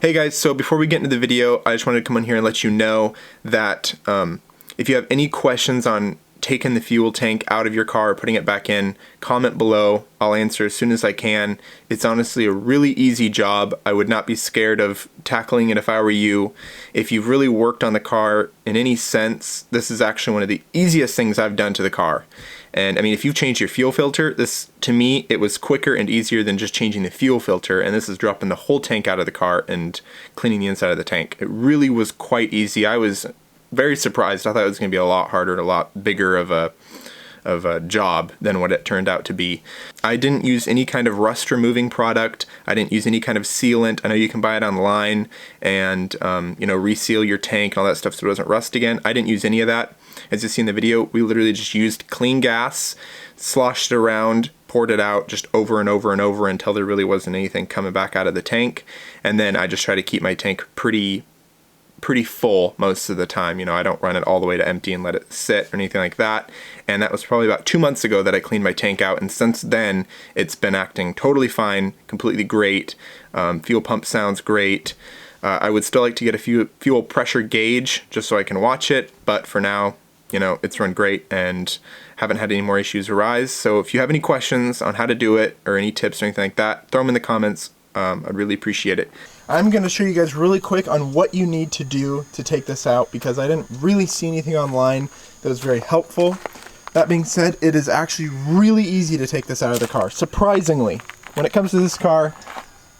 Hey guys, so before we get into the video, I just wanted to come on here and let you know that if you have any questions on taking the fuel tank out of your car or putting it back in, comment below. I'll answer as soon as I can. It's honestly a really easy job. I would not be scared of tackling it if I were you. If you've really worked on the car in any sense, this is actually one of the easiest things I've done to the car. And I mean, if you've changed your fuel filter, this, to me, it was quicker and easier than just changing the fuel filter, and this is dropping the whole tank out of the car and cleaning the inside of the tank. It really was quite easy. I was very surprised. I thought it was going to be a lot harder and a lot bigger of a job than what it turned out to be. I didn't use any kind of rust removing product. I didn't use any kind of sealant. I know you can buy it online and reseal your tank and all that stuff so it doesn't rust again. I didn't use any of that. As you see in the video, we literally just used clean gas, sloshed it around, poured it out just over and over and over until there really wasn't anything coming back out of the tank. And then I just try to keep my tank pretty full most of the time. You know, I don't run it all the way to empty and let it sit or anything like that. And that was probably about 2 months ago that I cleaned my tank out, and since then it's been acting totally fine, completely great. Fuel pump sounds great. I would still like to get a fuel pressure gauge just so I can watch it, but for now, you know, it's run great and haven't had any more issues arise. So if you have any questions on how to do it or any tips or anything like that, throw them in the comments. I'd really appreciate it. I'm going to show you guys really quick on what you need to do to take this out, because I didn't really see anything online that was very helpful. That being said, it is actually really easy to take this out of the car. Surprisingly, when it comes to this car,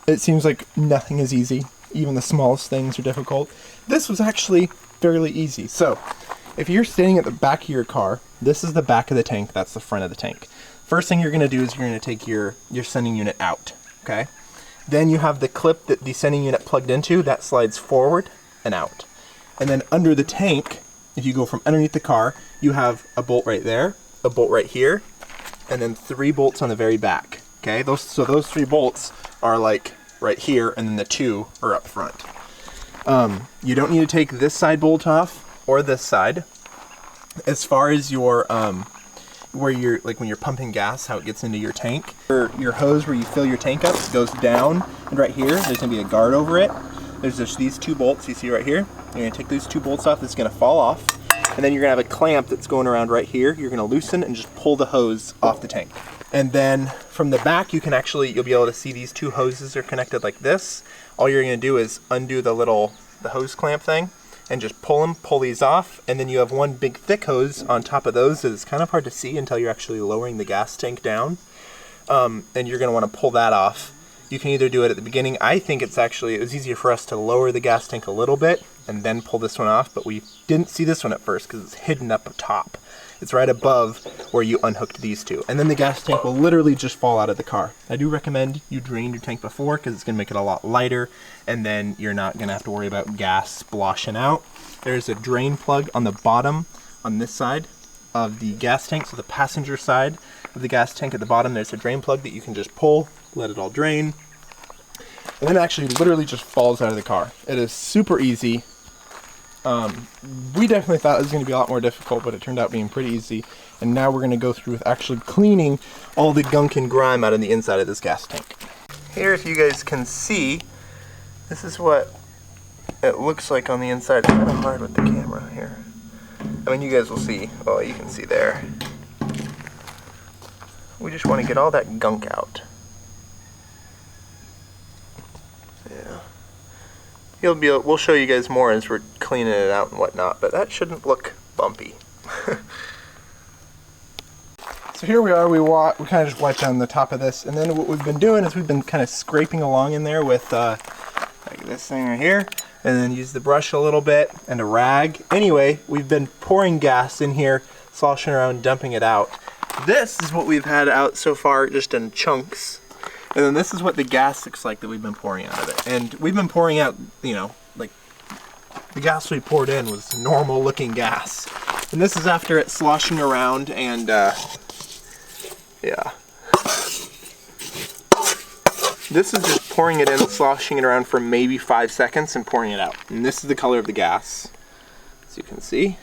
it seems like nothing is easy. Even the smallest things are difficult. This was actually fairly easy. So, if you're standing at the back of your car, this is the back of the tank, that's the front of the tank. First thing you're going to do is you're going to take your sending unit out, okay? Then you have the clip that the sending unit plugged into, that slides forward and out. And then under the tank, if you go from underneath the car, you have a bolt right there, a bolt right here, and then 3 bolts on the very back, okay? So those 3 bolts are like right here, and then the 2 are up front. You don't need to take this side bolt off, or this side. As far as your where you're, like when you're pumping gas, how it gets into your tank, your hose where you fill your tank up goes down, and right here there's gonna be a guard over it. There's just these 2 bolts you see right here. You're gonna take these 2 bolts off. It's gonna fall off, and then you're gonna have a clamp that's going around right here. You're gonna loosen and just pull the hose off the tank. And then from the back, you'll be able to see these 2 hoses are connected like this. All you're gonna do is undo the hose clamp thing and just pull these off, and then you have one big thick hose on top of those that is kind of hard to see until you're actually lowering the gas tank down. And you're gonna wanna pull that off. You can either do it at the beginning. I think it was easier for us to lower the gas tank a little bit and then pull this one off, but we didn't see this one at first because it's hidden up top. It's right above where you unhooked these 2. And then the gas tank will literally just fall out of the car. I do recommend you drain your tank before, because it's going to make it a lot lighter, and then you're not going to have to worry about gas splashing out. There's a drain plug on the bottom on this side of the gas tank, so the passenger side of the gas tank at the bottom, there's a drain plug that you can just pull, let it all drain, and then it actually literally just falls out of the car. It is super easy. We definitely thought it was going to be a lot more difficult, but it turned out being pretty easy. And now we're going to go through with actually cleaning all the gunk and grime out of the inside of this gas tank. Here, if you guys can see, this is what it looks like on the inside. It's kind of hard with the camera here. I mean, you guys will see. Oh, you can see there. We just want to get all that gunk out. Yeah. We'll show you guys more as we're cleaning it out and whatnot, but that shouldn't look bumpy. So here we are, we kind of just wiped down the top of this, and then what we've been doing is we've been kind of scraping along in there with like this thing right here, and then use the brush a little bit and a rag. Anyway, we've been pouring gas in here, sloshing around, dumping it out. This is what we've had out so far, just in chunks. And then this is what the gas looks like that we've been pouring out of it. And we've been pouring out, you know, like the gas we poured in was normal looking gas. And this is after it sloshing around and, yeah. This is just pouring it in, sloshing it around for maybe 5 seconds and pouring it out. And this is the color of the gas, as you can see.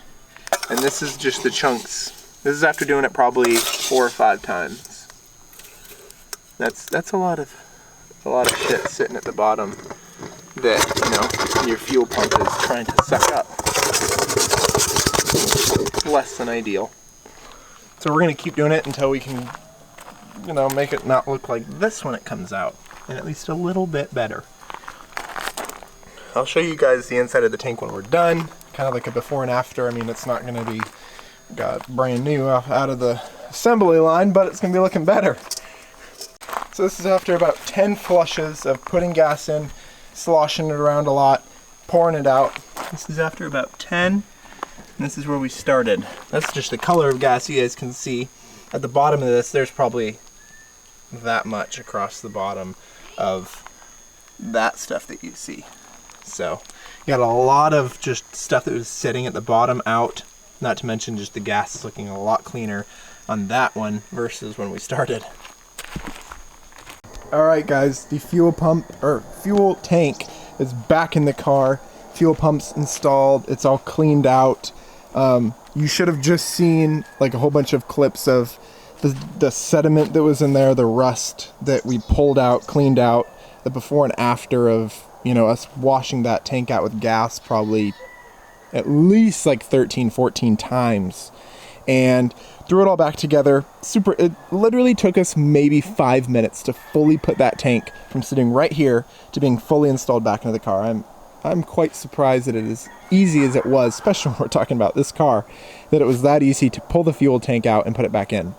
And this is just the chunks. This is after doing it probably 4 or 5 times. That's a lot of shit sitting at the bottom. that, you know, your fuel pump is trying to suck up. Less than ideal. So we're going to keep doing it until we can, you know, make it not look like this when it comes out, and at least a little bit better. I'll show you guys the inside of the tank when we're done, kind of like a before and after. I mean, it's not going to be brand new out of the assembly line, but it's going to be looking better. So this is after about 10 flushes of putting gas in, sloshing it around a lot, pouring it out. This is after about 10, and this is where we started. That's just the color of gas you guys can see. At the bottom of this, there's probably that much across the bottom of that stuff that you see. So you got a lot of just stuff that was sitting at the bottom out, not to mention just the gas is looking a lot cleaner on that one versus when we started. Alright guys, the fuel tank is back in the car. Fuel pump's installed, it's all cleaned out. You should have just seen like a whole bunch of clips of the sediment that was in there, the rust that we pulled out, cleaned out, the before and after of, you know, us washing that tank out with gas probably at least like 13, 14 times. And threw it all back together. It literally took us maybe 5 minutes to fully put that tank from sitting right here to being fully installed back into the car. I'm quite surprised that it is easy as it was, especially when we're talking about this car, that it was that easy to pull the fuel tank out and put it back in.